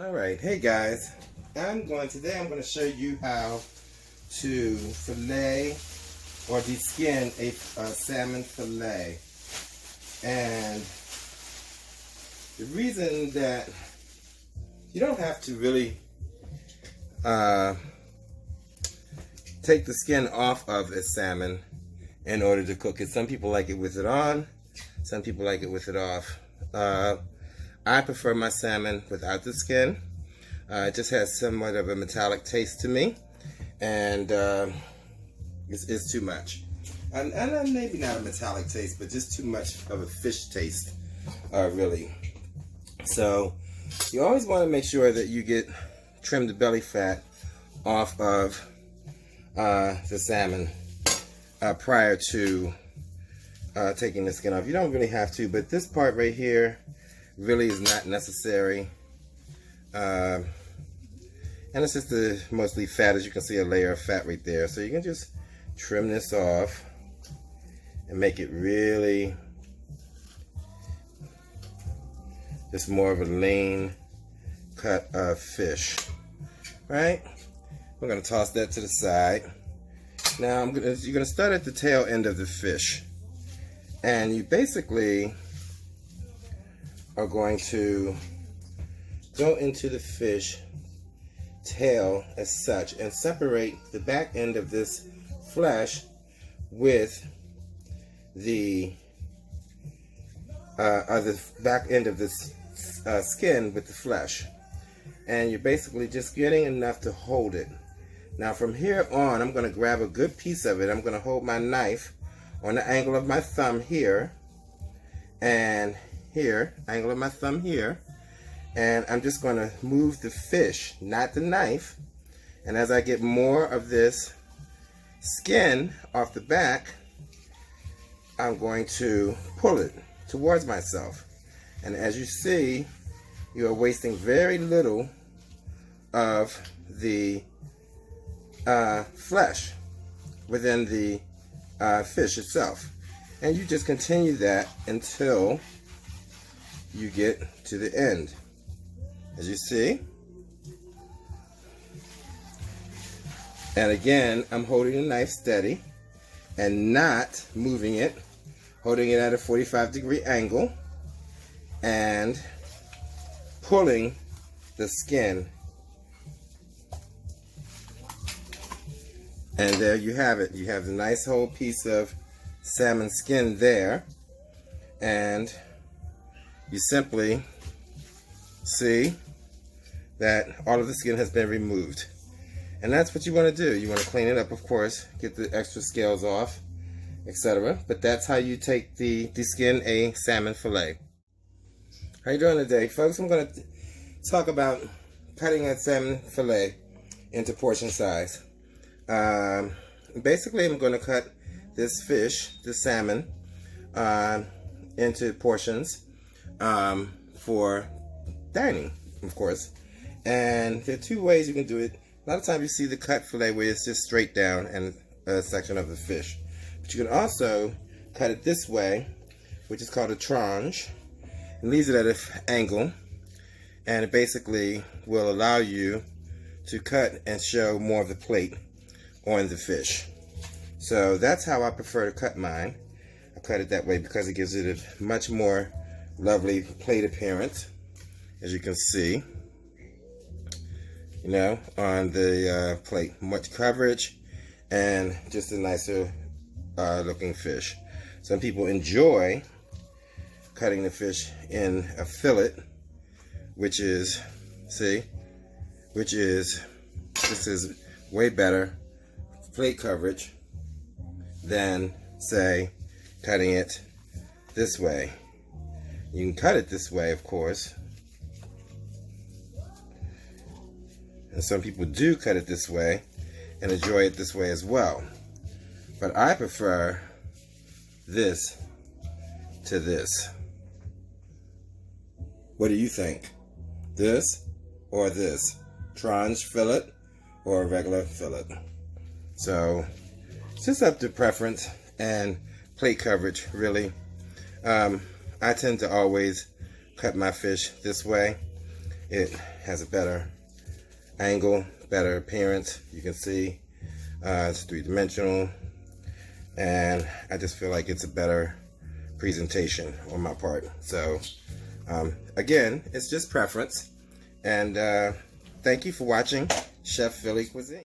Alright, hey guys, today I'm going to show you how to fillet or deskin a salmon fillet. And the reason that you don't have to really take the skin off of a salmon in order to cook it. Some people like it with it on, some people like it with it off. I prefer my salmon without the skin. It just has somewhat of a metallic taste to me, and it's too much. And maybe not a metallic taste, but just too much of a fish taste, really. So you always want to make sure that you trim the belly fat off of the salmon prior to taking the skin off. You don't really have to, but this part right here really is not necessary. And it's just mostly fat. As you can see, a layer of fat right there. So you can just trim this off and make it really just more of a lean cut of fish. Right? We're going to toss that to the side. Now you're going to start at the tail end of the fish, and you basically are going to go into the fish tail as such and separate the back end of this flesh with the back end of this skin with the flesh, and you're basically just getting enough to hold it. Now from here on, I'm going to grab a good piece of it. I'm going to hold my knife on the angle of my thumb here, and here, angle of my thumb here, and I'm just going to move the fish, not the knife. And as I get more of this skin off the back, I'm going to pull it towards myself. And as you see, you are wasting very little of the flesh within the fish itself. And you just continue that until you get to the end. As you see. And again, I'm holding the knife steady and not moving it, holding it at a 45-degree angle and pulling the skin. And there you have it. You have the nice whole piece of salmon skin there, and you simply see that all of the skin has been removed. And that's what you want to do. You want to clean it up, of course, get the extra scales off, etc. But that's how you deskin a salmon fillet. How you doing today, folks? I'm going to talk about cutting a salmon fillet into portion size. Basically, I'm going to cut this fish, this salmon, into portions for dining, of course. And there are two ways you can do it. A lot of times you see the cut fillet where it's just straight down and a section of the fish. But you can also cut it this way, which is called a tranche, and leaves it at an angle. And it basically will allow you to cut and show more of the plate on the fish. So that's how I prefer to cut mine. I cut it that way because it gives it a much more lovely plate appearance, as you can see, on the plate. Much coverage and just a nicer looking fish. Some people enjoy cutting the fish in a fillet, which is this is way better plate coverage than, say, cutting it this way. You can cut it this way, of course, and some people do cut it this way and enjoy it this way as well. But I prefer this to this. What do you think? This or this? Tranche fillet or a regular fillet? So it's just up to preference and plate coverage, really. I tend to always cut my fish this way. It has a better angle, better appearance. You can see it's three-dimensional, and I just feel like it's a better presentation on my part. So again, it's just preference, and thank you for watching Chef Philly Cuisine.